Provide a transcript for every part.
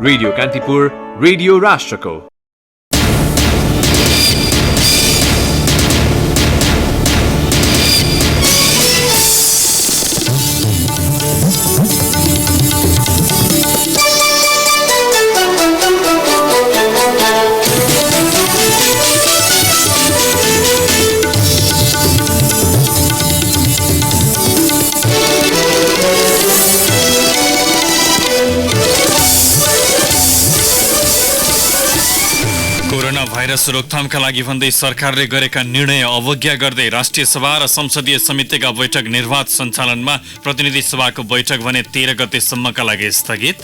Radio Kantipur, radio राष्ट्रको। Corona virus रोकथामका लागि भन्दै सरकारले गरेका निर्णय अवज्ञा गर्दै राष्ट्रिय सभा र संसदीय समितिका बैठक निर्वाध सञ्चालनमा प्रतिनिधि सभाको बैठक भने 13 गतेसम्मका लागि स्थगित।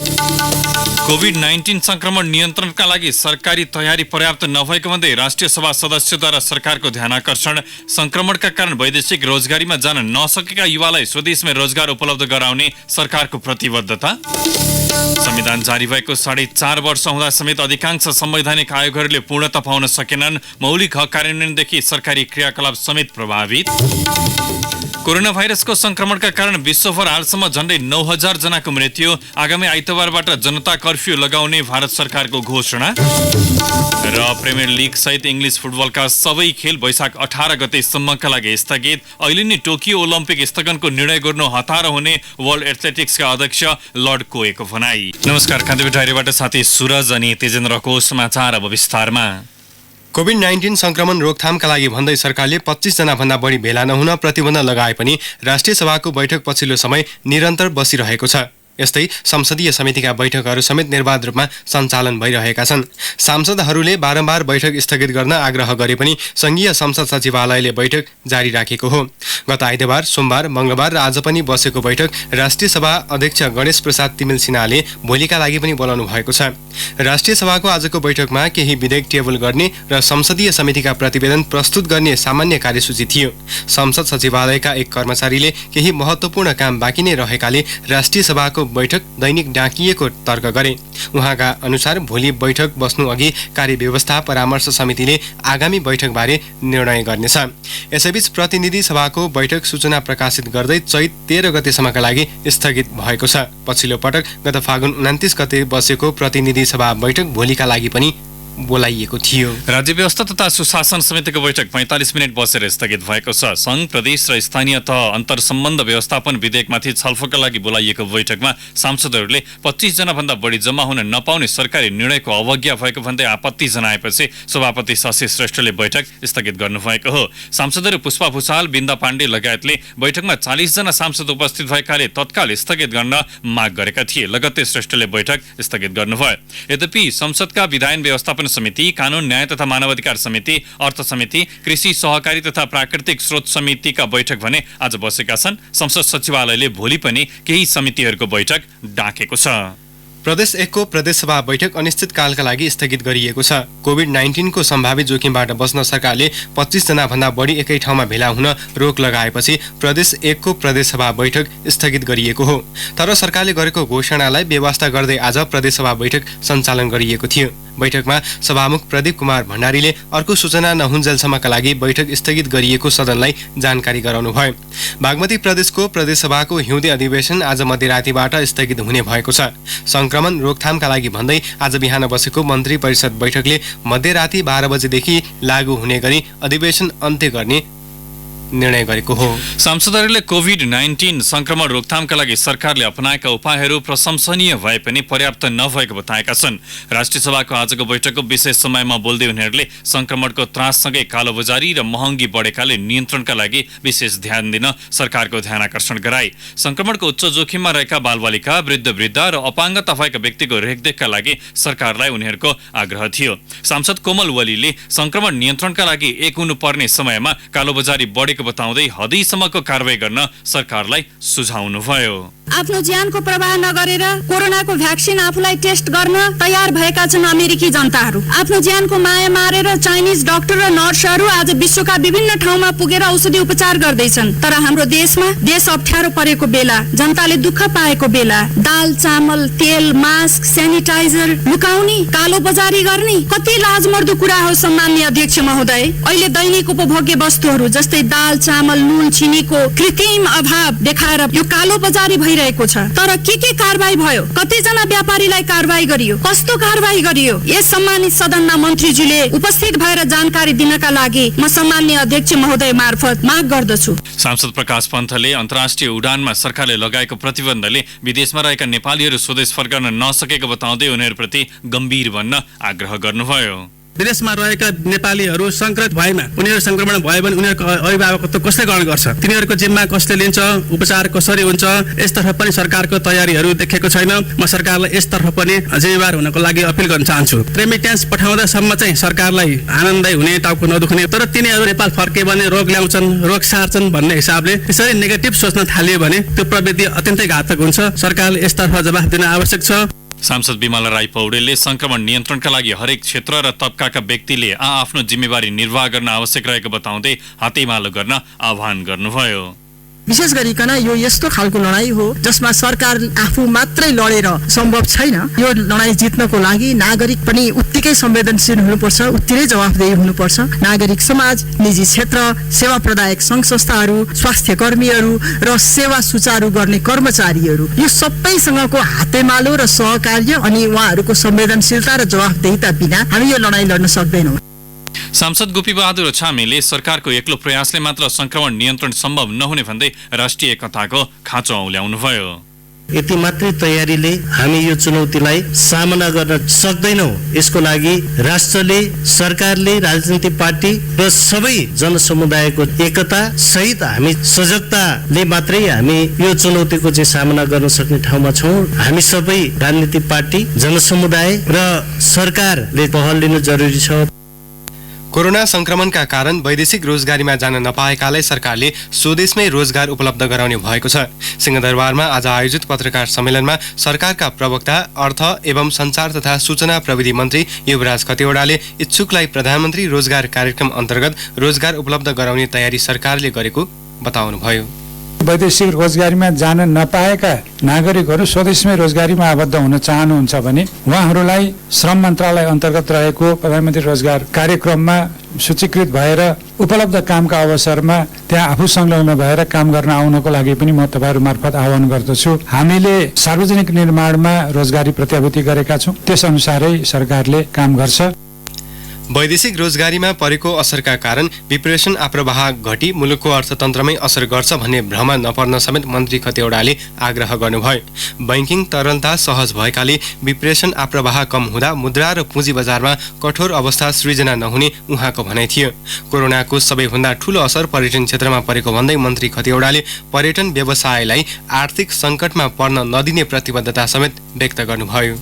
कोभिड-19 संक्रमण नियन्त्रणका लागि सरकारी तयारी पर्याप्त नभएको भन्दै राष्ट्रिय सभा सदस्यद्वारा सरकारको ध्यानाकर्षण। संक्रमणका कारण वैदेशिक रोजगारीमा जान नसकेका युवालाई स्वदेशमै रोजगार उपलब्ध गराउने सरकारको प्रतिबद्धता। संविधान जारी भएको 4.5 वर्ष हुँदा समेत अधिकांश संवैधानिक आयोगहरूले पूर्णता पाउन सकेनन्। मौलिक हक कार्यान्वयनदेखि सरकारी क्रियाकलाप समेत प्रभावित। कोरोना भाइरसको संक्रमणका कारण विश्वभर हालसम्म झण्डै 9,000 जनाको मृत्यु। आगामी आइतबारबाट जनता कर्फ्यू लगाउने भारत सरकारको घोषणा। र प्रिमियर लिग सहित इङ्ग्लिस फुटबलका सबै खेल वैशाख 18 गतेसम्मका लागि स्थगित। अहिले नै टोकियो ओलम्पिक स्थगनको निर्णय गर्नु हतारो हुने वर्ल्ड एथलेटिक्सका अध्यक्ष लर्ड कोएको भनाई। नमस्कार, कान्तिपुर डायरीबाट साथी सुरज अनि तेजेन्द्रको समाचार अब विस्तारमा। कोभिड-19 संक्रमण रोकथामका लागि भन्दै सरकारले 25 जना भन्दा बढी भेला नहुन प्रतिबन्ध लगाए पनि राष्ट्रिय सभाको बैठक पछिल्लो समय निरन्तर बसिरहेको छ। यस्तै संसदीय समितिका बैठकहरू समेत निर्बाध रूपमा सञ्चालन भइरहेका छन्। सांसदहरूले बारम्बार बैठक स्थगित गर्न आग्रह गरे पनि संघीय संसद सचिवालयले बैठक जारी राखेको हो। गत आइतबार, सोमबार, मंगलबार र आज पनि बसेको बैठक राष्ट्रिय सभा अध्यक्ष गणेश प्रसाद तिमिल सिन्हाले भोलिका लागि पनि बोलाउनु भएको छ। राष्ट्रिय सभाको आजको बैठकमा केही विधेयक टेबल गर्ने र संसदीय समितिका प्रतिवेदन प्रस्तुत गर्ने सामान्य कार्यसूची थियो। संसद सचिवालयका एक कर्मचारीले केही महत्त्वपूर्ण काम बाँकी नै रहेकाले राष्ट्रिय सभाको बैठक दैनिक डाकिएको तर्क गरे। उहाँका अनुसार भोलि बैठक बस्नु अघि कार्यव्यवस्था परामर्श समितिले आगामी बैठकबारे निर्णय गर्नेछ। यसैबीच प्रतिनिधि सभाको बैठक सूचना प्रकाशित गर्दै चैत 13 गतेसम्मका लागि स्थगित भएको छ। पछिल्लो पटक गत फागुन 29 गते बसेको प्रतिनिधि सभा बैठक भोलिका लागि पनि बोलाइएको थियो। राज्य व्यवस्था तथा सुशासन समितिको बैठक 45 मिनट बसेर स्थगित भएको छ। संघ, प्रदेश र स्थानीय तह अन्तर्सम्बन्ध व्यवस्थापन विधेयकमाथि छलफलका लागि बोलाइएको बैठकमा सांसदहरूले 25 जना भन्दा बढी जम्मा हुन नपाउने सरकारी निर्णयको अवज्ञा भएको भन्दै आपत्ति जनाएपछि सभापति शशि श्रेष्ठले बैठक स्थगित गर्नुभएको हो। सांसदहरू पुष्पा भुसाल, बिन्दा पाण्डे लगायतले बैठकमा 40 जना सांसद उपस्थित भएकाले तत्काल स्थगित गर्न माग गरेका थिए। लगत्तै श्रेष्ठले बैठक स्थगित गर्नुभयो। यद्यपि संसदका विधायन व्यवस्थापन समिति, कानून न्याय तथा मानवाधिकार समिति, अर्थ समिति, कृषि सहकारी तथा प्राकृतिक स्रोत समितिका बैठक भने आज बसेका छन्। संसद सचिवालयले भोलि पनि केही समितिहरूको बैठक डाकेको छ। प्रदेश 1 को प्रदेशसभा बैठक अनिश्चित कालका लागि स्थगित गरिएको छ। कोभिड-19 को सम्भावित जोखिमबाट बस्न सरकारले 25 जना भन्दा बढी एकै ठाउँमा भेला हुन रोक लगाएपछि प्रदेश 1 को प्रदेशसभा बैठक स्थगित गरिएको हो। तर सरकारले गरेको घोषणालाई बेवास्ता गर्दै आज प्रदेशसभा बैठक सञ्चालन गरिएको थियो। बैठकमा सभामुख प्रदीप कुमार भण्डारीले अर्को सूचना नहुन्जेलसम्मका लागि बैठक स्थगित गरिएको सदनलाई जानकारी गराउनुभयो। बागमती प्रदेशको प्रदेशसभाको हिउँदे अधिवेशन आज मध्यरातीबाट स्थगित हुने भएको छ। संक्रमण रोकथामका लागि भन्दै आज बिहान बसेको मन्त्री परिषद बैठकले मध्यराती 12 बजेदेखि लागू हुने गरी अधिवेशन अन्त्य गर्ने निर्णय गरेको हो। सांसदहरूले कोभिड-19 संक्रमण रोकथामका लागि सरकारले अपनाएका उपायहरू प्रशंसनीय भए पनि पर्याप्त नभएको बताएका छन्। राष्ट्रिय सभाको आजको बैठकको विशेष समयमा बोल्दै उनीहरूले संक्रमणको त्राससँगै कालोबजारी र महँगी बढेकाले नियन्त्रणका लागि विशेष ध्यान दिन सरकारको ध्यानाकर्षण गराए। संक्रमणको उच्च जोखिममा रहेका बालबालिका, वृद्ध र अपाङ्गता भएका व्यक्तिको रेखदेखका लागि सरकारलाई उनीहरूको आग्रह थियो। सांसद कोमल वलीले संक्रमण नियन्त्रणका लागि एक हुनुपर्ने समयमा कालोबजारी बढेको बताउँदै हदैसम्मको कारबाही गर्न सरकारलाई सुझाउनुभयो। आफ्नो ज्यानको प्रवाह नगरेर कोरोनाको भ्याक्सिन आफूलाई टेस्ट गर्न तयार भएका छन् अमेरिकी जनताहरू। आफ्नो ज्यानको माया मारेर चाइनिज डाक्टर र नर्सहरू आज विश्वका विभिन्न ठाउँमा पुगेर औषधि उपचार गर्दैछन्। तर हाम्रो देशमा देश अप्ठ्यारो परेको बेला, जनताले दुःख पाएको बेला दाल, चामल, तेल, मास्क, सेनिटाइजर लुकाउने, कालो बजारी गर्ने कति लाजमर्दो कुरा हो। सम्माननीय अध्यक्ष महोदय, अहिले दैनिक उपभोग्य वस्तुहरू जस्तै दाल, चामल, नुन, चिनीको कृत्रिम अभाव देखाएर यो कालो बजारी भइरहेको छ। तर के कारबाही भयो, कतिजना व्यापारीलाई कारबाही गरियो, कस्तो कारबाही गरियो, यस सम्मानित सदनमा मन्त्रीज्यूले उपस्थित भएर जानकारी दिनका लागि म सम्माननीय अध्यक्ष महोदय मार्फत माग गर्दछु। सांसद प्रकाश पन्थले अन्तर्राष्ट्रिय उडानमा सरकारले लगाएको प्रतिबन्धले विदेशमा रहेका नेपालीहरू स्वदेश फर्कन नसकेको बताउँदै उनीहरूप्रति गम्भीर बन्न आग्रह गर्नुभयो। विदेशमा रहेका नेपालीहरू संक्रमित भएमा उनीहरू संक्रमण भयो भने उनीहरूको अभिभावकत्व कसले ग्रहण गर्छ, तिनीहरूको जिम्मा कसले लिन्छ, उपचार कसरी हुन्छ, यसतर्फ पनि सरकारको तयारीहरू देखेको छैन। म सरकारलाई यसतर्फ पनि जिम्मेवार हुनको लागि अपिल गर्न चाहन्छु। रेमिट्यान्स पठाउँदासम्म चाहिँ सरकारलाई आनन्दै हुने, टाउको नदुख्ने, तर तिनीहरू नेपाल फर्के भने रोग ल्याउँछन्, रोग सार्छन् भन्ने हिसाबले त्यसरी नेगेटिभ सोच्न थालियो भने त्यो प्रवृत्ति अत्यन्तै घातक हुन्छ। सरकारले यसतर्फ जवाफ दिन आवश्यक छ। सांसद बिमला राई पौडेलले संक्रमण नियन्त्रणका लागि हरेक क्षेत्र र तबकाका व्यक्तिले आफ्नो जिम्मेवारी निर्वाह गर्न आवश्यक रहेको बताउँदै हातेमालो गर्न आह्वान गर्नुभयो। विशेष गरिकन यो यस्तो खालको लडाई हो जसमा सरकार आफू मात्रै लडेर सम्भव छैन। यो लडाई जित्नको लागि नागरिक पनि उत्तिकै संवेदनशील हुनुपर्छ, उत्ति नै जवाफदेही हुनुपर्छ। नागरिक समाज, निजी क्षेत्र, सेवा प्रदायक संघ संस्थाहरू, स्वास्थ्य कर्मीहरू र सेवा सुचारू गर्ने कर्मचारीहरू, यो सबैसँगको हातेमालो र सहकार्य अनि उहाँहरूको संवेदनशीलता र जवाफदेहिता बिना हामी यो लडाई लड्न सक्दैनौँ। सांसद गोपीबहादुर छामेले सरकारको एक्लो प्रयासले मात्र संक्रमण नियन्त्रण सम्भव नहुने भन्दै राष्ट्रिय एकताको खाँचो औल्याउनुभयो। यति मात्रै तयारीले हामी यो चुनौतीलाई सामना गर्न सक्दैनौँ। यसको लागि राष्ट्रले, सरकारले, राजनीतिक पार्टी र सबै जनसमुदायको एकता सहित हामी सजगताले मात्रै हामी यो चुनौतीको चाहिँ सामना गर्न सक्ने ठाउँमा छौँ। हामी सबै राजनीतिक पार्टी, जनसमुदाय र सरकारले पहल लिनु जरुरी छ। कोरोना संक्रमणका कारण वैदेशिक रोजगारीमा जान नपाएकालाई सरकारले स्वदेशमै रोजगार उपलब्ध गराउने भएको छ। सिंहदरबारमा आज आयोजित पत्रकार सम्मेलनमा सरकारका प्रवक्ता, अर्थ एवं सञ्चार तथा सूचना प्रविधि मन्त्री युवराज खतिवडाले इच्छुकलाई प्रधानमन्त्री रोजगार कार्यक्रम अन्तर्गत रोजगार उपलब्ध गराउने तयारी सरकारले गरेको बताउनुभयो। वैदेशिक रोजगारीमा जान नपाएका नागरिकहरू स्वदेशमै रोजगारीमा आबद्ध हुन चाहनुहुन्छ भने उहाँहरूलाई श्रम मन्त्रालय अन्तर्गत रहेको प्रधानमन्त्री रोजगार कार्यक्रममा सूचीकृत भएर उपलब्ध कामका अवसरमा त्यहाँ आफू संलग्न भएर काम गर्न आउनको लागि पनि म तपाईहरू मार्फत आह्वान गर्दछु। हामीले सार्वजनिक निर्माणमा रोजगारी प्रत्याभूति गरेका छौँ, त्यसअनुसारै सरकारले काम गर्छ। वैदेशिक रोजगारीमा परेको असरका कारण विप्रेसन आप्रवाह घटी मुलुकको अर्थतन्त्रमै असर गर्छ भन्ने भ्रम नपर्न समेत मन्त्री खतिवडाले आग्रह गर्नुभयो। बैंकिङ तरलता सहज भएकाले विप्रेसन आप्रवाह कम हुँदा मुद्रा र पुँजी बजारमा कठोर अवस्था सृजना नहुने उहाँको भनाइ थियो। कोरोनाको सबैभन्दा ठूलो असर पर्यटन क्षेत्रमा परेको भन्दै मन्त्री खतिवडाले पर्यटन व्यवसायलाई आर्थिक सङ्कटमा पर्न नदिने प्रतिबद्धता समेत व्यक्त गर्नुभयो।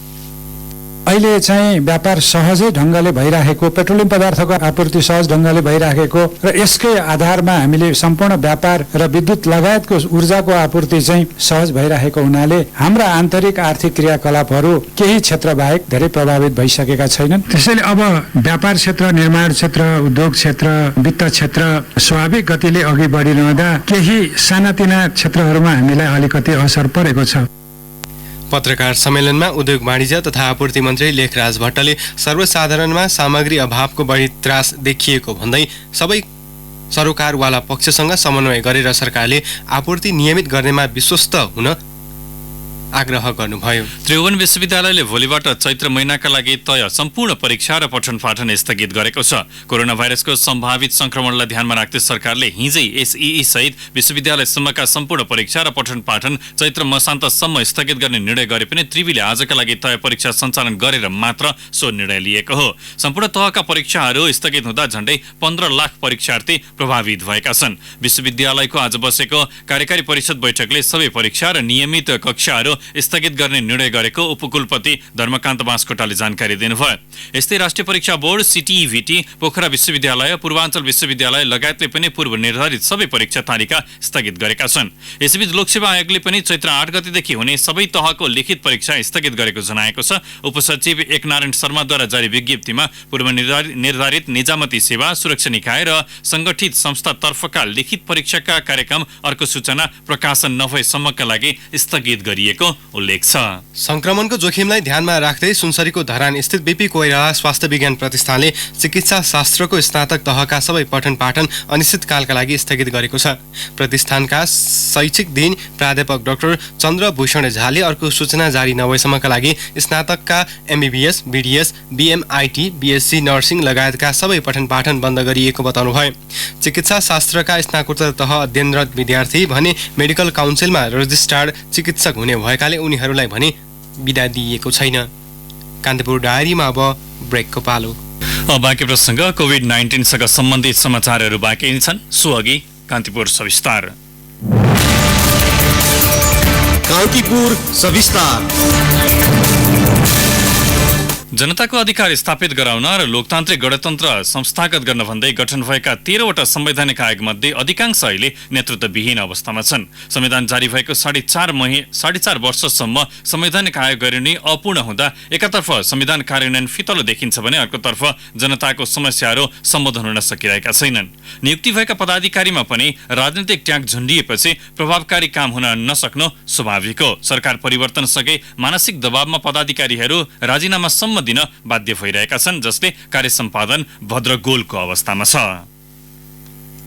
अहिले चाहिँ व्यापार सहजै ढङ्गले भइराखेको, पेट्रोलियम पदार्थको आपूर्ति सहज ढङ्गले भइराखेको र यसकै आधारमा हामीले सम्पूर्ण व्यापार र विद्युत लगायतको ऊर्जाको आपूर्ति चाहिँ सहज भइराखेको हुनाले हाम्रा आन्तरिक आर्थिक क्रियाकलापहरू केही क्षेत्र बाहेक धेरै प्रभावित भइसकेका छैनन्। त्यसैले अब व्यापार क्षेत्र, निर्माण क्षेत्र, उद्योग क्षेत्र, वित्त क्षेत्र स्वाभाविक गतिले अघि बढिरहँदा केही सानातिना क्षेत्रहरूमा हामीलाई अलिकति असर परेको छ। पत्रकार सम्मेलनमा उद्योग वाणिज्य तथा आपूर्ति मन्त्री लेखराज भट्टले सर्वसाधारणमा सामग्री अभावको बढी त्रास देखिएको भन्दै सबै सरोकारवाला पक्षसँग समन्वय गरेर सरकारले आपूर्ति नियमित गर्नेमा विश्वस्त हुन आग्रह गर्नुभयो। त्रिभुवन विश्वविद्यालयले भोलिबाट चैत्र महिनाका लागि तय सम्पूर्ण परीक्षा र पठन पाठन स्थगित गरेको छ। कोरोना भाइरसको सम्भावित संक्रमणलाई ध्यानमा राख्दै सरकारले हिजै एसईई सहित विश्वविद्यालयसम्मका सम्पूर्ण परीक्षा र पठन पाठन चैत्र मसान्तसम्म स्थगित गर्ने निर्णय गरे पनि त्रिवीले आजका लागि तय परीक्षा सञ्चालन गरेर मात्र सो निर्णय लिएको हो। सम्पूर्ण तहका परीक्षाहरू स्थगित हुँदा झण्डै 15 लाख परीक्षार्थी प्रभावित भएका छन्। विश्वविद्यालयको आज बसेको कार्यकारी परिषद बैठकले सबै परीक्षा र नियमित कक्षाहरू स्थगित गर्ने निर्णय गरेको उपकुलपति धर्मकान्त बास्कोटाले जानकारी दिनुभयो। यस्तै राष्ट्रिय परीक्षा बोर्ड, सिटिभिटी, पोखरा विश्वविद्यालय, पूर्वाञ्चल विश्वविद्यालय लगायतले पनि पूर्व निर्धारित सबै परीक्षा तालिका स्थगित गरेका छन्। यसैबीच लोकसेवा आयोगले पनि चैत्र 8 गतेदेखि हुने सबै तहको लिखित परीक्षा स्थगित गरेको जनाएको छ। उपसचिव एकनारायण शर्माद्वारा जारी विज्ञप्तिमा पूर्व निर्धारित निजामती सेवा, सुरक्षा निकाय र संगठित संस्थातर्फका लिखित परीक्षाका कार्यक्रम अर्को सूचना प्रकाशन नभएसम्मका लागि स्थगित गरिएको रहेको उल्लेख छ। संक्रमणको जोखिमलाई ध्यानमा राख्दै सुनसरीको धरान स्थित बीपी कोइराला स्वास्थ्य विज्ञान प्रतिष्ठानले चिकित्सा शास्त्रको स्नातक तहका सबै पठन पाठन अनिश्चितकालका लागि स्थगित गरेको छ। प्रतिष्ठानका शैक्षिक दिन प्राध्यापक डाक्टर चन्द्रभूषण झाले अर्को सूचना जारी नभएसम्मका लागि स्नातकका एमबीबीएस, बीडीएस, बीएमआईटी, बीएससी नर्सिङ लगायतका सबै पठन पाठन बन्द गरिएको बताउनुभयो। चिकित्सा शास्त्रका स्नातकोत्तर तह अध्ययनरत विद्यार्थी भने मेडिकल काउन्सिलमा रजिस्ट्रार्ड चिकित्सक हुने भएकाले उनीहरूलाई भने बिदा दिइएको छैन। कान्तिपुर डायरीमा अब ब्रेकको पालो। अब बाँकी प्रसङ्ग कोभिड-19सँग सम्बन्धित समाचारहरू बाँकी नै छन्। सुअघि कान्तिपुर सविस्तार। कान्तिपुर सविस्तार। जनताको अधिकार स्थापित गराउन र लोकतान्त्रिक गणतन्त्र संस्थागत गर्न भन्दै गठन भएका 13वटा संवैधानिक आयोगमध्ये अधिकांश अहिले नेतृत्वविहीन अवस्थामा छन्। संविधान जारी भएको 4.5 वर्षसम्म संवैधानिक आयोग गरिने अपूर्ण हुँदा एकातर्फ संविधान कार्यान्वयन फितलो देखिन्छ भने अर्कोतर्फ जनताको समस्याहरू सम्बोधन हुन सकिरहेका छैनन्। नियुक्ति भएका पदाधिकारीमा पनि राजनीतिक ट्याग झुन्डिएपछि प्रभावकारी काम हुन नसक्नु स्वाभाविक हो। सरकार परिवर्तनसँगै मानसिक दबावमा पदाधिकारीहरू राजीनामासम्म दिन बाध्य भइरहेका छन्, जसले कार्य सम्पादन भद्रगोलको अवस्थामा छ।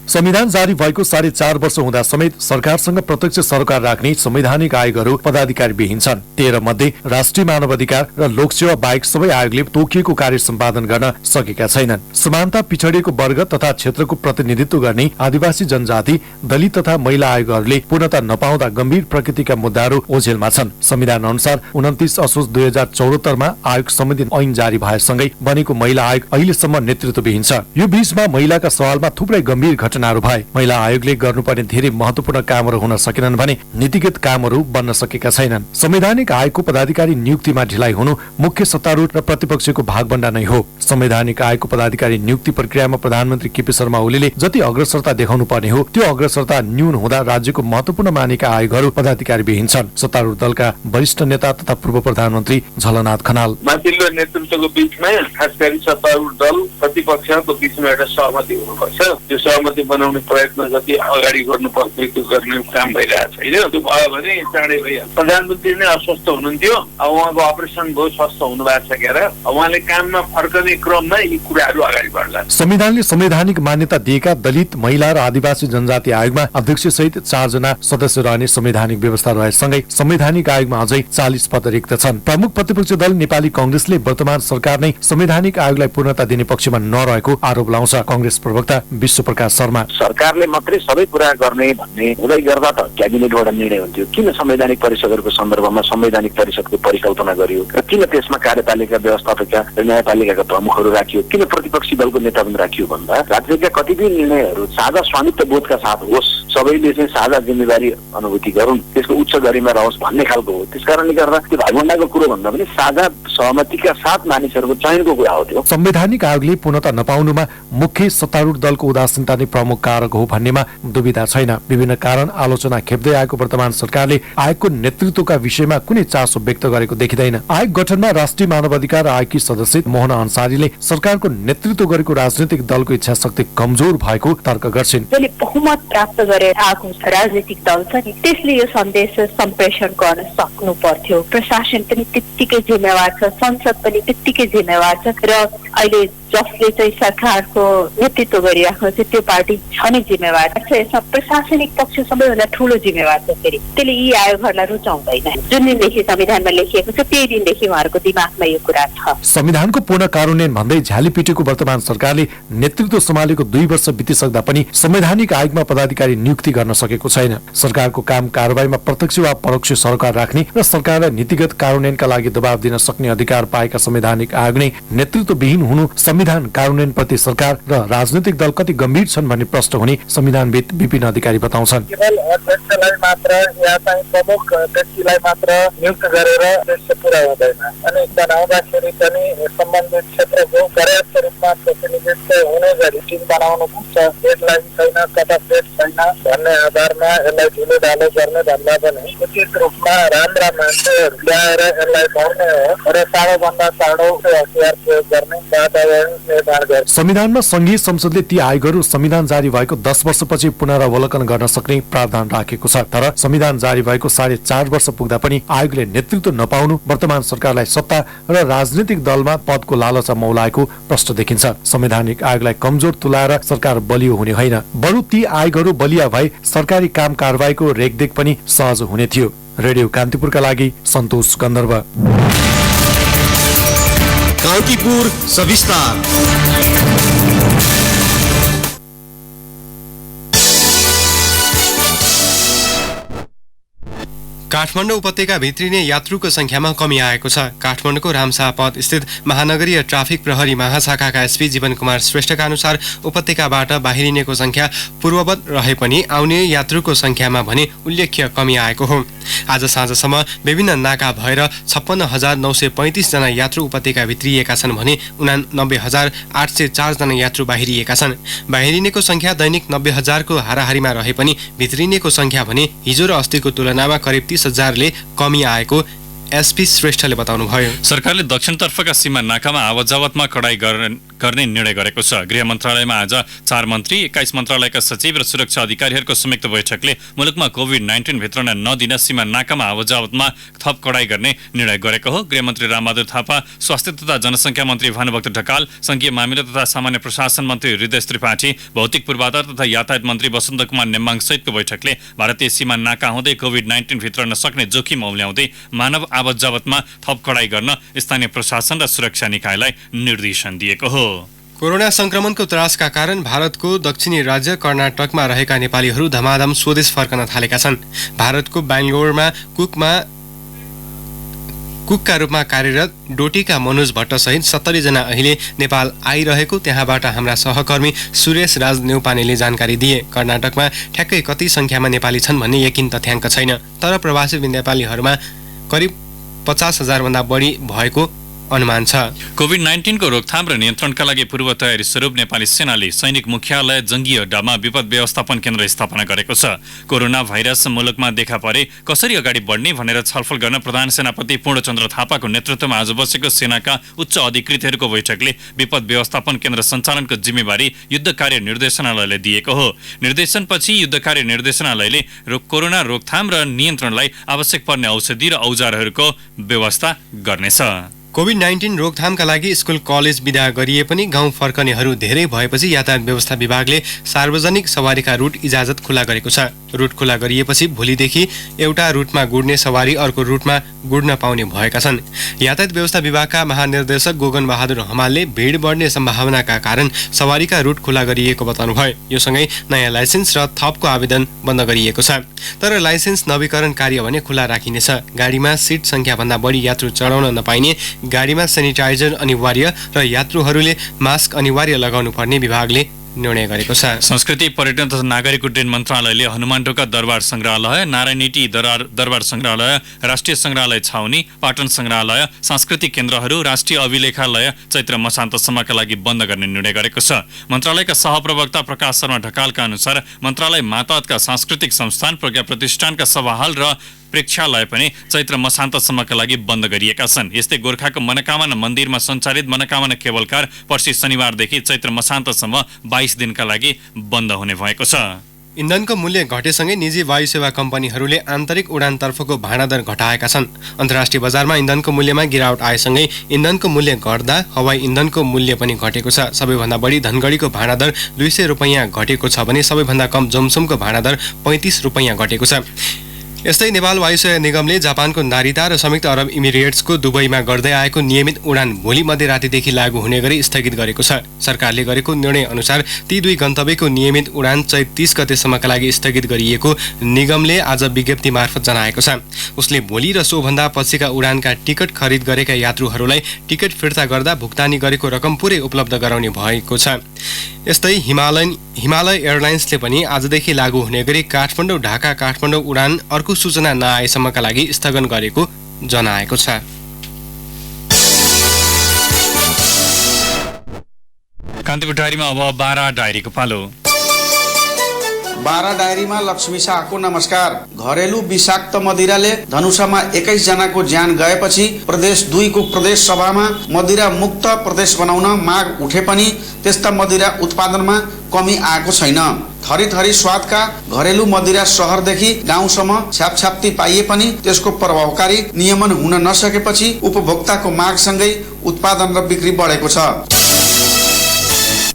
संविधान जारी भएको 4.5 वर्ष हुँदा समेत सरकारसँग प्रत्यक्ष सरकार राख्ने संवैधानिक आयोगहरू पदाधिकारी विहीन छन्। 13 मध्ये राष्ट्रिय मानव अधिकार र लोकसेवा बाहेक सबै आयोगले तोकिएको कार्य सम्पादन गर्न सकेका छैनन्। समानता, पिछडिएको वर्ग तथा क्षेत्रको प्रतिनिधित्व गर्ने आदिवासी जनजाति, दलित तथा महिला आयोगहरूले पूर्णता नपाउँदा गम्भीर प्रकृतिका मुद्दाहरू ओझेलमा छन्। संविधान अनुसार 29 असोज 2074 मा आयोग सम्बन्धी ऐन जारी भएसँगै बनेको महिला आयोग अहिलेसम्म नेतृत्वविहीन छ। यो बीचमा महिलाका सवालमा थुप्रै गम्भीर घटनाहरू भए। महिला आयोगले गर्नुपर्ने धेरै महत्वपूर्ण कामहरू हुन सकेनन् भने नीतिगत कामहरू बन्न सकेका छैनन्। संवैधानिक आयोगको पदाधिकारी नियुक्तिमा ढिलाइ हुनु मुख्य सत्तारूढ र प्रतिपक्षको भागबण्डा नै हो। संवैधानिक आयोगको पदाधिकारी नियुक्ति प्रक्रियामा प्रधानमन्त्री केपी शर्मा ओलीले जति अग्रसरता देखाउनु पर्ने हो त्यो अग्रसरता न्यून हुँदा राज्यको महत्वपूर्ण मानेका आयोगहरू पदाधिकारी विहीन छन्। सत्तारूढ दलका वरिष्ठ नेता तथा पूर्व प्रधानमन्त्री झलनाथ खनाल। माथिल्लो नेतृत्वको बीचमा खास गरी सत्तारूढ दल प्रतिपक्षको बीचमा एउटा सहमति हुनुपर्छ। त्यो सहमति बनाउने प्रयत्न जति अगाडि गर्नुपर्ने त्यो गर्ने काम भइरहेको छैन। त्यो भयो भने चाँडै भइहाल्छ। प्रधानमन्त्री नै अस्वस्थ हुनुहुन्थ्यो, अब उहाँको अपरेसन भयो, स्वस्थ हुनु भएको छ क्यार। उहाँले काममा फर्कने क्रममा यी कुराहरू अगाडि बढ्ला। संविधानले संवैधानिक मान्यता दिएका दलित, महिला र आदिवासी जनजाति आयोगमा अध्यक्ष सहित 4 जना सदस्य रहने संवैधानिक व्यवस्था रहेसँगै संवैधानिक आयोगमा अझै 40 पद रिक्त छन्। प्रमुख प्रतिपक्षी दल नेपाली कांग्रेसले वर्तमान सरकार नै संवैधानिक आयोगलाई पूर्णता दिने पक्षमा नरहेको आरोप लाउँछ। कांग्रेस प्रवक्ता विश्वप्रकाश शर्मा। सरकारले मात्रै सबै कुरा गर्ने भन्ने हुँदै गर्दा त क्याबिनेटबाट निर्णय हुन्थ्यो। किन संवैधानिक परिषदहरूको सन्दर्भमा संवैधानिक परिषदको परिकल्पना गरियो र किन त्यसमा कार्यपालिका व्यवस्थापकका र न्यायपालिकाका प्रमुखहरू राखियो, किन प्रतिपक्षी दलको नेता पनि राखियो भन्दा राज्यका कतिपय निर्णयहरू साझा स्वामित्व बोधका साथ होस्, सबैले चाहिँ साझा जिम्मेवारी अनुभूति गरून्, त्यसको उच्च गरिमा रहोस् भन्ने खालको हो। त्यसकारणले गर्दा त्यो भागभण्डाको कुरो भन्दा पनि साझा सहमतिका साथ मानिसहरूको चयनको कुरा हो। त्यो संवैधानिक आयोगले पूर्णता नपाउनुमा मुख्य सत्तारूढ दलको उदासीनता नै प्रमुख कारक हो भन्नेमा दुविधा छैन। विभिन्न कारण आलोचना खेप्दै आएको वर्तमान सरकारले आयोगको नेतृत्वका विषयमा कुनै चासो व्यक्त गरेको देखिँदैन। आयोग गठनमा राष्ट्रिय मानव अधिकार आयोगकी सदस्य मोहन अन्सारीले सरकारको नेतृत्व गरेको राजनीतिक दलको इच्छाशक्ति कमजोर भएको तर्क गर्छिन्। जसले बहुमत प्राप्त गरेर आएको राजनीतिक दल छ नि, त्यसले यो सन्देश सम्प्रेषण गर्न सक्नु पर्थ्यो। प्रशासन पनि त्यत्तिकै जिम्मेवार छ, संसद पनि त्यत्तिकै जिम्मेवार छ र अहिले जसले चाहिँ सरकारको नेतृत्व गरिराख्नु छ त्यो पार्टी छनै जिम्मेवार छ। यसमा प्रशासनिक पक्ष सबैभन्दा ठुलो जिम्मेवार छ। फेरि त्यसले यी आयोगहरूलाई रुचाउँदैन। जुन दिनदेखि संविधानमा लेखिएको छ त्यही दिनदेखि उहाँहरूको दिमागमा यो कुरा छ। संविधानको पूर्ण कार्यान्वयन भन्दै झ्यालीपिटीको वर्तमान सरकारले नेतृत्व सम्हालेको 2 वर्ष बितिसक्दा पनि संवैधानिक आयोगमा पदाधिकारी नियुक्ति गर्न सकेको छैन। सरकारको काम कारबाहीमा प्रत्यक्ष वा परोक्ष सरकार राख्ने र सरकारलाई नीतिगत कार्यान्वयनका लागि दबाव दिन सक्ने अधिकार पाएका संवैधानिक आयोग नै नेतृत्वविहीन हुनु संविधान कार्यान्वयन प्रति सरकार र राजनीतिक दल कति गम्भीर छन् भन्ने प्रश्न हुने संविधानविद विपिन अधिकारी बताउँछन्। केवल अध्यक्षलाई मात्र या चाहिँ प्रमुख व्यक्तिलाई मात्र नियुक्त गरेर उद्देश्य पूरा हुँदैन। अनि बनाउँदाखेरि पनि सम्बन्धित क्षेत्रको पर्याप्त रूपमा प्रतिनिधित्व हुने गरी टिम बनाउनु पर्छ। डेडलाइन छैन, कटापेट छैन भन्ने आधारमा यसलाई ढिलो ढालो गर्ने भन्दा पनि उचित रूपमा राम्रा मान्छेहरू ल्याएर यसलाई भर्ने हो र चाँडोभन्दा चाँडो हतियार प्रयोग गर्ने वातावरण निर्माण गर्छ। संविधानमा संघीय संसदले ती आयोगहरू संविधान जारी भएको 10 वर्षपछि पुनरावलोकन गर्न सक्ने प्रावधान राखेको छ। तर संविधान जारी भएको 4.5 वर्ष पुग्दा पनि आयोगले नेतृत्व नपाउनु वर्तमान सरकारलाई सत्ता र राजनीतिक दलमा पदको लालचा मौलाएको प्रश्न देखिन्छ। संवैधानिक आयोगलाई कमजोर तुलाएर सरकार बलियो हुने होइन, बरु ती आयोगहरू बलिया भए सरकारी काम कारबाहीको रेखदेख पनि सहज हुने थियो। रेडियो कान्तिपुरका लागि सन्तोष गन्धर्व। कान्तिपुर सविस्तार। काठमाडौँ उपत्यका भित्रिने यात्रुको संख्यामा कमी आएको छ। काठमाडौँको रामशाह पथ स्थित महानगरीय ट्राफिक प्रहरी महाशाखाका एसपी जीवन कुमार श्रेष्ठका अनुसार उपत्यकाबाट बाहिरिनेको संख्या पूर्ववत रहे पनि आउने यात्रुको संख्यामा भने उल्लेख्य कमी आएको हो। आज साँझसम्म विभिन्न नाका भएर 56,935 जना यात्रु उपत्यका भित्रिएका छन् भने 89,804 जना यात्रु बाहिरिएका छन्। बाहिरिनेको संख्या दैनिक 90,000 को हाराहारीमा रहे पनि भित्रिनेको संख्या भने हिजो र अस्तिको तुलनामा करिब 30,000ले कमी आएको एसपी श्रेष्ठले बताउनुभयो। सरकारले दक्षिणतर्फका सीमा नाकामा आवतजावतमा कडाई गर्ने निर्णय गरेको छ। गृह मन्त्रालयमा आज 4 मन्त्री, 21 मन्त्रालयका सचिव र सुरक्षा अधिकारीहरूको संयुक्त बैठकले मुलुकमा कोभिड-19 भित्रन नदिन सीमा नाकामा आवतजावतमा थप कडाई गर्ने निर्णय गरेको हो। गृहमन्त्री रामबहादुर थापा, स्वास्थ्य तथा जनसङ्ख्या मन्त्री भानुभक्त ढकाल, संघीय मामिला तथा सामान्य प्रशासन मन्त्री हृदय त्रिपाठी, भौतिक पूर्वाधार तथा यातायात मन्त्री वसन्त कुमार नेम्बाङ सहितको बैठकले भारतीय सीमा नाका हुँदै कोभिड-19 भित्रन सक्ने जोखिम औल्याउँदै मानव आवतजावतमा थप कडाई गर्न स्थानीय प्रशासन र सुरक्षा निकायलाई निर्देशन दिएको हो। कोरोना संक्रमणको त्रासका कारण भारतको दक्षिणी राज्य कर्नाटकमा रहेका नेपालीहरू धमाधम स्वदेश फर्कन थालेका छन्। भारतको बेङ्गलोरमा कुकका रूपमा कार्यरत डोटीका मनोज भट्ट सहित 70 जना अहिले नेपाल आइरहेको त्यहाँबाट हाम्रा सहकर्मी सुरेश राज नेउपानेले जानकारी दिए। कर्नाटकमा ठ्याक्कै कति संख्यामा नेपाली छन् भन्ने यकिन तथ्याङ्क छैन, तर प्रवासी नेपालीहरूमा करिब 50,000 भन्दा बढी भएको अनुमान छ। कोभिड-19 को रोकथाम र नियन्त्रणका लागि पूर्व तयारी स्वरूप नेपाली सेनाले सैनिक मुख्यालय जंगी अड्डामा विपद व्यवस्थापन केन्द्र स्थापना गरेको छ। कोरोना भाइरस मुलुकमा देखा परे कसरी अगाडि बढ्ने भनेर छलफल गर्न प्रधान सेनापति पूर्णचन्द्र थापाको नेतृत्वमा आज बसेको सेनाका उच्च अधिकृतहरूको बैठकले विपद व्यवस्थापन केन्द्र सञ्चालनको जिम्मेवारी युद्ध कार्य निर्देशनालयले दिएको हो। निर्देशनपछि युद्ध कार्य निर्देशनालयले कोरोना रोकथाम र नियन्त्रणलाई आवश्यक पर्ने औषधि र औजारहरूको व्यवस्था गर्नेछ। कोभिड-19 रोकथामका लागि स्कुल कलेज विदा गरिए पनि गाउँ फर्कनेहरू धेरै भएपछि यातायात व्यवस्था विभागले सार्वजनिक सवारीका रुट इजाजत खुला गरेको छ। रुट खुला गरिएपछि भोलिदेखि एउटा रुटमा गुड्ने सवारी अर्को रुटमा गुड्न पाउने भएका छन्। यातायात व्यवस्था विभागका महानिर्देशक गोगन बहादुर हमालले भिड बढ्ने सम्भावनाका कारण सवारीका रुट खुला गरिएको बताउनुभयो। यो सँगै नयाँ लाइसेन्स र थपको आवेदन बन्द गरिएको छ, तर लाइसेन्स नवीकरण कार्य भने खुला राखिनेछ। गाडीमा सिट संख्याभन्दा बढी यात्रु चढाउन नपाइने, गाडीमा सेनिटाइजर अनिवार्य र यात्रुहरूले मास्क अनिवार्य लगाउनु पर्ने विभागले निर्णय गरेको छ। संस्कृति, पर्यटन तथा नागरिक उड्डयन मन्त्रालयले हनुमानढोका दरबार संग्रहालय, नारायणीटी दरबार संग्रहालय, राष्ट्रिय संग्रहालय छाउनी, पाटन संग्रहालय, सांस्कृतिक केन्द्रहरू, राष्ट्रिय अभिलेखालय चैत्र मसान्तसम्मका लागि बन्द गर्ने निर्णय गरेको छ। मन्त्रालयका सहप्रवक्ता प्रकाश शर्मा ढकालका अनुसार मन्त्रालय मातहतका सांस्कृतिक संस्थान, प्रज्ञा प्रतिष्ठानका सभाहाल र प्रेक्षालय पनि चैत्र मसान्तसम्मका लागि बन्द गरिएका छन्। यस्तै गोर्खाको मनोकामना मन्दिरमा सञ्चालित मनोकामना केबल कार पर्सि शनिबारदेखि चैत्र मसान्तसम्म 22 दिनका लागि बन्द हुने भएको छ। इन्धनको मूल्य घटेसँगै निजी वायुसेवा कम्पनीहरूले आन्तरिक उडानतर्फको भाडादर घटाएका छन्। अन्तर्राष्ट्रिय बजारमा इन्धनको मूल्यमा गिरावट आएसँगै इन्धनको मूल्य घट्दा हवाई इन्धनको मूल्य पनि घटेको छ। सबैभन्दा बढी धनगढीको भाडादर 200 रुपैयाँ घटेको छ भने सबैभन्दा कम जोमसोमको भाडादर 35 रुपैयाँ घटेको छ। यस्तै नेपाल वायुसेवा निगमले जापानको नारिता र संयुक्त अरब इमिरेट्सको दुबईमा गर्दै आएको नियमित उडान भोलि मध्यरातिदेखि लागू हुने गरी स्थगित गरेको छ। सरकारले गरेको निर्णय अनुसार ती दुई गन्तव्यको नियमित उडान चैत 30 गतेसम्मका लागि स्थगित गरिएको निगमले आज विज्ञप्ति मार्फत जनाएको छ। उसले भोलि र सोभन्दा पछिका उडानका टिकट खरिद गरेका यात्रुहरूलाई टिकट फिर्ता गर्दा भुक्तानी गरेको रकम पुरै उपलब्ध गराउने भएको छ। यस्तै हिमालय एयरलाइन्सले पनि आजदेखि लागू हुने गरी काठमाडौँ ढाका काठमाडौँ उडान अर्को सूचना नआएसम्मका लागि स्थगन गरेको जनाएको छ। कान्तिपुर डायरीमा अब 12 डायरीको पालो। बारा डायरीमा लक्ष्मी शाहको नमस्कार। घरेलु विषाक्त मदिराले धनुषामा 21 जनाको ज्यान गएपछि प्रदेश 2 को प्रदेश सभामा मदिरा मुक्त प्रदेश बनाउन माग उठे पनि त्यस्ता मदिरा उत्पादनमा कमी आएको छैन। थरी स्वादका घरेलु मदिरा शहरदेखि गाउँसम्म छ्यापछ्याप्ती पाइए पनि त्यसको प्रभावकारी नियमन हुन नसकेपछि उपभोक्ताको मागसँगै उत्पादन र बिक्री बढेको छ।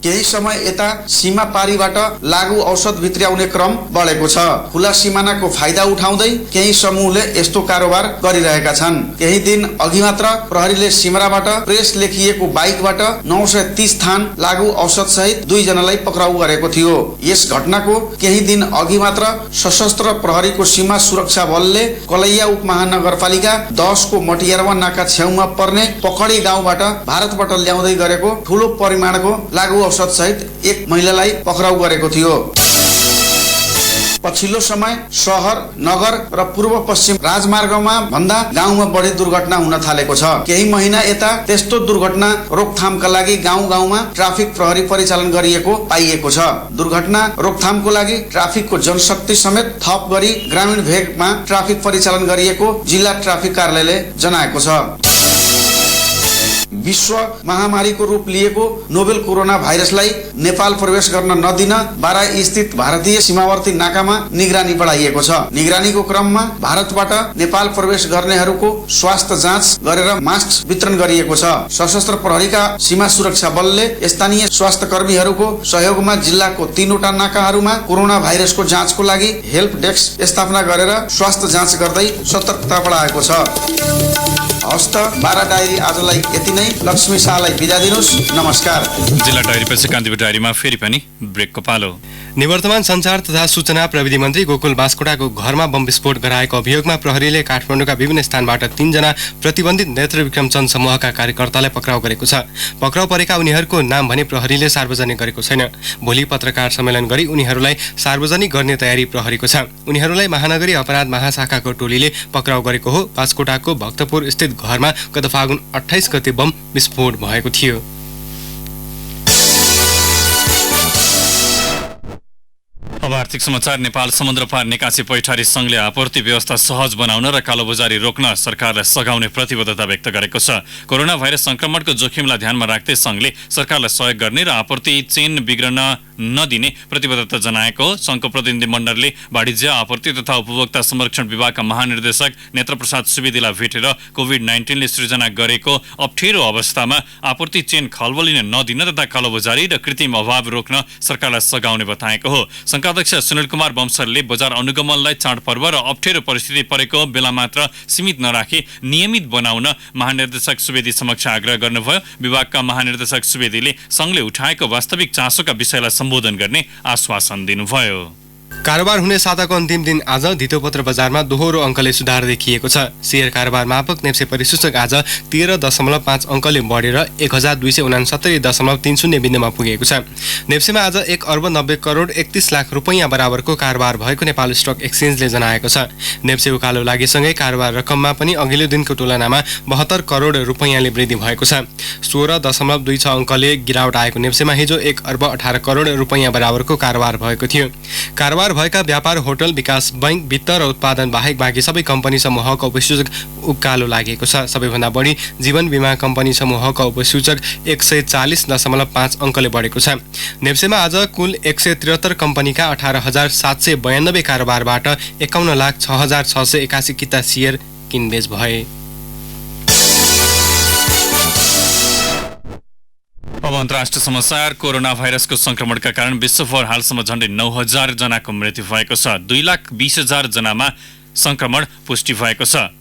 केही समय यता सीमा पारीबाट लागू औषध भित्र्याउने क्रम बढेको छ। खुला सिमानाको फाइदा उठाउँदै केही समूहले यस्तो कारोबार गरिरहेका छन्। केही दिन अघि मात्र प्रहरीले सिमराबाट प्रेस लेखिएको बाइकबाट 930 थान लागू औषध सहित 2 जनालाई पक्राउ गरेको थियो। यस घटनाको केही दिन अघि मात्र सशस्त्र प्रहरीको सीमा सुरक्षा बलले कलैया उपमहानगरपालिका 10 को मटियारवा नाका छेउमा पर्ने पकडी गाउँबाट भारतबाट ल्याउँदै गरेको ठूलो परिमाणको लागू औषध सहित एक महिलालाई पक्राउ गरेको थियो। पछिल्लो समय शहर, नगर र पूर्व पश्चिम राजमार्गमा भन्दा गाउँमा बढी दुर्घटना हुन थालेको छ। केही महिना यता त्यस्तो दुर्घटना रोकथामका लागि गाउँ-गाउँमा ट्राफिक प्रहरी परिचालन गरिएको पाइएको छ। दुर्घटना रोकथामको लागि ट्राफिकको जनशक्ति समेत थप गरी ग्रामीण भेगमा ट्राफिक परिचालन गरिएको जिल्ला ट्राफिक कार्यालयले जनाएको छ। विश्व महामारीको रूप लिएको नोभेल कोरोना भाइरसलाई नेपाल प्रवेश गर्न नदिन बाराई स्थित भारतीय सीमावर्ती नाकामा निगरानी बढाइएको छ। निगरानीको क्रममा भारतबाट नेपाल प्रवेश गर्नेहरूको स्वास्थ्य जाँच गरेर मास्क वितरण गरिएको छ। सशस्त्र प्रहरीका सीमा सुरक्षा बलले स्थानीय स्वास्थ्य कर्मीहरूको सहयोगमा जिल्लाको 3वटा नाकाहरूमा कोरोना भाइरसको जाँचको लागि हेल्प डेस्क स्थापना गरेर स्वास्थ्य जाँच गर्दै सतर्कता बढाएको छ। हस्त 12 डायरी आजलाई यति नै। लक्ष्मी शाहलाई बिदा दिनुस्। नमस्कार। जिल्ला डायरी पछि कान्तिपुर डायरीमा फेरि पनि ब्रेकको पालो। निवर्तमान सञ्चार तथा सूचना प्रविधि मन्त्री गोकुल बास्कोटाको घरमा बम विस्फोट गराएको अभियोगमा प्रहरीले काठमाडौँका विभिन्न स्थानबाट 3 जना प्रतिबन्धित नेत्र विक्रम चन्द समूहका कार्यकर्तालाई पक्राउ गरेको छ। पक्राउ परेका उनीहरूको नाम भने प्रहरीले सार्वजनिक गरेको छैन। भोलि पत्रकार सम्मेलन गरी उनीहरूलाई सार्वजनिक गर्ने तयारी प्रहरीको छ। उनीहरूलाई महानगरी अपराध महाशाखाको टोलीले पक्राउ गरेको हो। बास्कोटाको भक्तपुर स्थित घरमा गत फागुन 28 गते बम विस्फोट भएको थियो। अब आर्थिक समाचार। नेपाल समुद्रपार निकासी पैठारी संघले आपूर्ति व्यवस्था सहज बनाउन र कालोबजारी रोक्न सरकारलाई सघाउने प्रतिबद्धता व्यक्त गरेको छ। कोरोना भाइरस संक्रमणको जोखिमलाई ध्यानमा राख्दै संघले सरकारलाई सहयोग गर्ने र आपूर्ति चेन बिग्रन नदिने प्रतिबद्धता जनाएको हो। संघको प्रतिनिधि मण्डलले वाणिज्य, आपूर्ति तथा उपभोक्ता संरक्षण विभागका महानिर्देशक नेत्रप्रसाद सुवेदीलाई भेटेर कोभिड-19 ले सृजना गरेको अप्ठ्यारो अवस्थामा आपूर्ति चेन खलबलिन नदिन तथा कालोबजारी र कृत्रिम अभाव रोक्न सरकारलाई सघाउने बताएको हो। अध्यक्ष सुनिल कुमार बम्सरले बजार अनुगमनलाई चाडपर्व र अप्ठ्यारो परिस्थिति परेको बेला मात्र सीमित नराखी नियमित बनाउन महानिर्देशक सुवेदी समक्ष आग्रह गर्नुभयो। विभागका महानिर्देशक सुवेदीले संघले उठाएको वास्तविक चासोका विषयलाई सम्बोधन गर्ने आश्वासन दिनुभयो। कारोबार हुने साताको अन्तिम दिन आज धितोपत्र बजारमा दोहोरो अङ्कले सुधार देखिएको छ। शेयर कारोबार मापक नेप्से परिसूचक आज 13.5 अङ्कले बढेर 1269.30 बिन्दुमा पुगेको छ। नेप्सेमा आज 1 अर्ब 90 करोड 31 लाख रुपैयाँ बराबरको कारोबार भएको नेपाल स्टक एक्सचेन्जले जनाएको छ। नेप्से उकालो लागेसँगै कारोबार रकममा पनि अघिल्लो दिनको तुलनामा 72 करोड रुपैयाँले वृद्धि भएको छ। 16.26 अङ्कले गिरावट आएको नेप्सेमा हिजो 1 अर्ब 18 करोड रुपैयाँ बराबरको कारोबार भएको थियो। कारोबार भएका व्यापार, होटल, विकास बैंक, वित्त र उत्पादन बाहेक बाँकी सबै कम्पनी समूहका उपसूचक उकालो लागेको छ। सबैभन्दा बढी जीवन बीमा कम्पनी समूहका उपसूचक 140.5 अङ्कले बढेको छ। नेप्सेमा आज कुल 173 कम्पनीका 18,792 कारोबारबाट 51,06,681 किता सेयर किनबेच भए। अब अन्तर्राष्ट्रिय समाचार। कोरोना भाइरसको संक्रमणका कारण विश्वभर हालसम्म झण्डै 9,000 जनाको मृत्यु भएको छ। 2,20,000 जनामा संक्रमण पुष्टि भएको छ।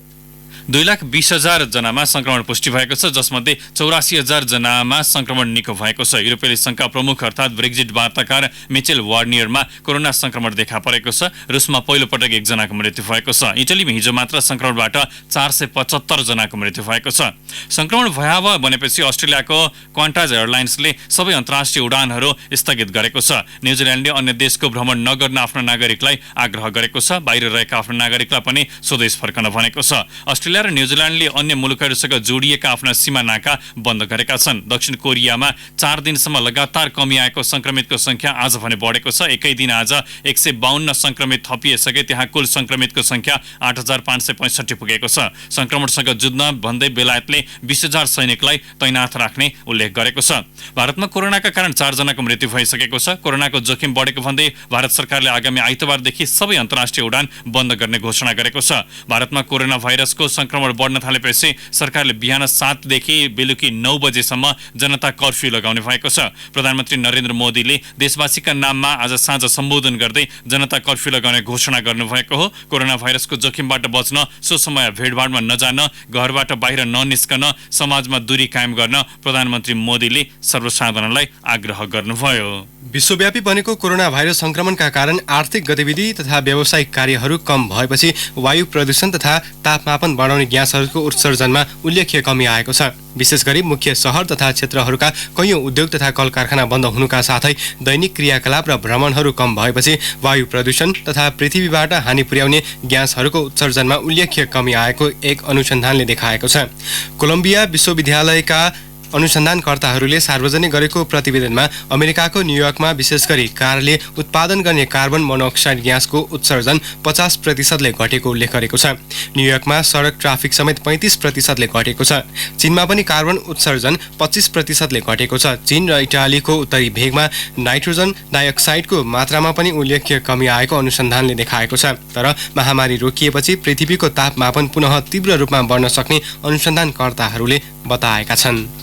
2,20,000 जनामा संक्रमण पुष्टि भएको छ, जसमध्ये 84,000 जनामा संक्रमण निको भएको छ। युरोपेली संघका प्रमुख अर्थात् ब्रेक्जिट वार्ताकार मिचेल वार्नियरमा कोरोना संक्रमण देखा परेको छ। रुसमा पहिलो पटक 1 जनाको मृत्यु भएको छ। इटलीमा हिजो मात्र संक्रमणबाट 475 जनाको मृत्यु भएको छ। संक्रमण भयावह बनेपछि अस्ट्रेलियाको क्वान्टाज एयरलाइन्सले सबै अन्तर्राष्ट्रिय उडानहरू स्थगित गरेको छ। न्युजिल्यान्डले अन्य देशको भ्रमण नगर्न आफ्ना नागरिकलाई आग्रह गरेको छ। बाहिर रहेका आफ्ना नागरिकलाई पनि स्वदेश फर्कन भनेको छ। अस्ट्रेलिया अस्ट्रेलिया र न्युजिल्यान्डले अन्य मुलुकहरूसँग जोडिएका आफ्ना सीमा नाका बन्द गरेका छन्। दक्षिण कोरियामा 4 दिनसम्म लगातार कमी आएको संक्रमितको संख्या आज भने बढेको छ। एकै दिन आज 152 संक्रमित थपिएसके त्यहाँ कुल संक्रमितको संख्या 8565 पुगेको छ। संक्रमणसँग जुझ्न भन्दै बेलायतले 20,000 सैनिकलाई तैनाथ राख्ने उल्लेख गरेको छ। भारतमा कोरोनाका कारण 4 जनाको मृत्यु भइसकेको छ। कोरोनाको जोखिम बढेको भन्दै भारत सरकारले आगामी आइतबारदेखि सबै अन्तर्राष्ट्रिय उडान बन्द गर्ने घोषणा गरेको छ। भारतमा कोरोना भाइरसको संक्रमण बढ्न थालेपछि सरकारले बिहान 7 देखि बेलुकी 9 बजेसम्म जनता कर्फ्यू लगाउने भएको छ। प्रधानमन्त्री नरेन्द्र मोदीले देशवासीका नाममा आज साँझ सम्बोधन गर्दै जनता कर्फ्यू लगाउने घोषणा गर्नुभएको हो। कोरोना भाइरसको जोखिमबाट बच्न सो समय भेटभाडमा नजान, घरबाट बाहिर ननिस्कन, समाजमा दूरी कायम गर्न प्रधानमन्त्री मोदीले सर्वसाधारणलाई आग्रह गर्नुभयो। विश्वव्यापी बनेको कोरोना भाइरस संक्रमणका कारण आर्थिक गतिविधि तथा व्यावसायिक कार्यहरू कम भएपछि वायु प्रदूषण तथा तापमापन बढाउने ग्यासहरूको उत्सर्जनमा उल्लेख्य कमी आएको छ। विशेष गरी मुख्य शहर तथा क्षेत्रहरूका कैयौं उद्योग तथा कल कारखाना बन्द हुनुका साथै दैनिक क्रियाकलाप र भ्रमणहरू कम भएपछि वायु प्रदूषण तथा पृथ्वीबाट हानि पुर्याउने ग्यासहरूको उत्सर्जनमा उल्लेख्य कमी आएको एक अनुसन्धानले देखाएको छ। कोलम्बिया विश्वविद्यालयका अनुसन्धानकर्ताहरूले सार्वजनिक गरेको प्रतिवेदनमा अमेरिकाको न्युयोर्कमा विशेष गरी कारले उत्पादन गर्ने कार्बन मोनोक्साइड ग्यासको उत्सर्जन 50%ले घटेको उल्लेख गरेको छ। न्युयोर्कमा सडक ट्राफिक समेत 35%ले घटेको छ। चीनमा पनि कार्बन उत्सर्जन 25%ले घटेको छ। चीन र इटालीको उत्तरी भेगमा नाइट्रोजन डाइअक्साइडको मात्रामा पनि उल्लेख्य कमी आएको अनुसन्धानले देखाएको छ। तर महामारी रोकिएपछि पृथ्वीको तापमापन पुनः तीव्र रूपमा बढ्न सक्ने अनुसन्धानकर्ताहरूले बताएका छन्।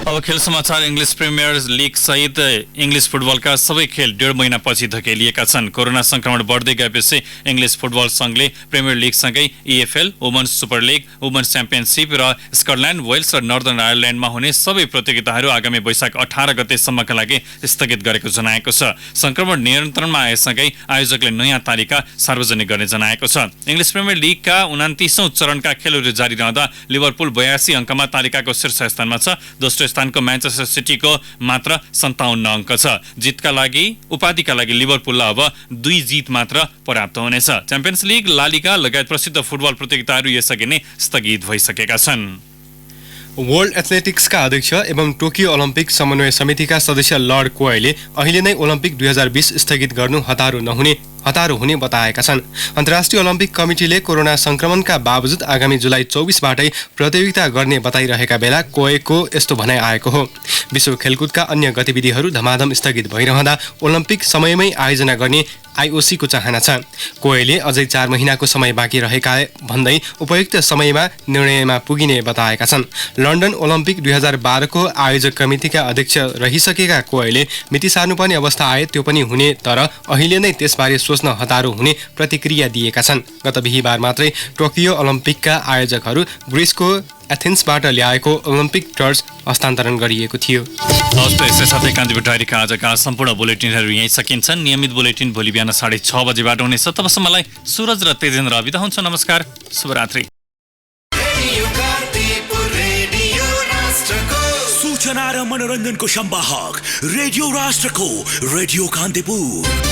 अब खेल समाचार। इङ्ग्लिस प्रिमियर लिग सहित इङ्ग्लिस फुटबलका सबै खेल 1.5 महिनापछि धकेलिएका छन्। कोरोना संक्रमण बढ्दै गएपछि इङ्ग्लिस फुटबल संघले प्रिमियर लिगसँगै EFL, women's super league, women's championship र स्कटल्यान्ड, वेल्स र नर्दर्न आयरल्यान्डमा हुने सबै प्रतियोगिताहरू आगामी वैशाख 18 गतेसम्मका लागि स्थगित गरेको जनाएको छ। संक्रमण नियन्त्रणमा आएसँगै आयोजकले नयाँ तालिका सार्वजनिक गर्ने जनाएको छ। इङ्ग्लिस प्रिमियर लिगका 29औं चरणका खेलहरू जारी रहँदा लिभरपुल 82 अङ्कमा तालिकाको शीर्ष स्थानमा छ। दोस्रो स्थानको म्यान्चेस्टर सिटीको मात्र 57 अङ्क छ। उपाधिका लागि लिभरपुललाई अब 2 जित मात्र पर्याप्त हुनेछ। च्याम्पियन्स लिग, ला लिगा लगायत प्रसिद्ध फुटबल प्रतियोगिताहरू यसअघि नै स्थगित भइसकेका छन्। वर्ल्ड एथलेटिक्सका अध्यक्ष एवं टोकियो ओलम्पिक समन्वय समितिका सदस्य लर्ड कोयले अहिले नै ओलम्पिक 2020 स्थगित गर्नु हतारो हुने बताएका छन्। अन्तर्राष्ट्रिय ओलम्पिक कमिटीले कोरोना संक्रमणका बावजुद आगामी जुलाई 24बाटै प्रतियोगिता गर्ने बताइरहेका बेला कोएको यस्तो भनाइ आएको हो। विश्व खेलकुदका अन्य गतिविधिहरू धमाधम स्थगित भइरहँदा ओलम्पिक समयमै आयोजना गर्ने IOC को चाहना छ। कोयले अझै 4 महिनाको समय बाँकी रहेका भन्दै उपयुक्त समयमा निर्णयमा पुगिने बताएका छन्। लन्डन ओलम्पिक 2012 को आयोजक कमिटीका अध्यक्ष रहिसकेका कोयले मिति सार्नुपर्ने अवस्था आए त्यो पनि हुने, तर अहिले नै त्यसबारे सोच्न हतारो हुने प्रतिक्रिया दिएका छन्। गत बिहीबार मात्रै टोकियो ओलम्पिकका आयोजकहरू ग्रिसको एथेन्सबाट ल्याएको ओलम्पिक टर्च हस्तान्तरण गरिएको थियो। यसै साथै कान्तिपुर डायरीका आजका सम्पूर्ण बुलेटिनहरू यहीँ सकिन्छन्। नियमित बुलेटिन भोलि बिहान 6:30 बजेबाट हुनेछ। तबसम्मलाई सूरज र तेजेन्द्र बिदा हुन्छ। नमस्कार, शुभरात्रि। सूचना र मनोरञ्जनको संवाहक रेडियो राष्ट्रको रेडियो कान्तिपुर।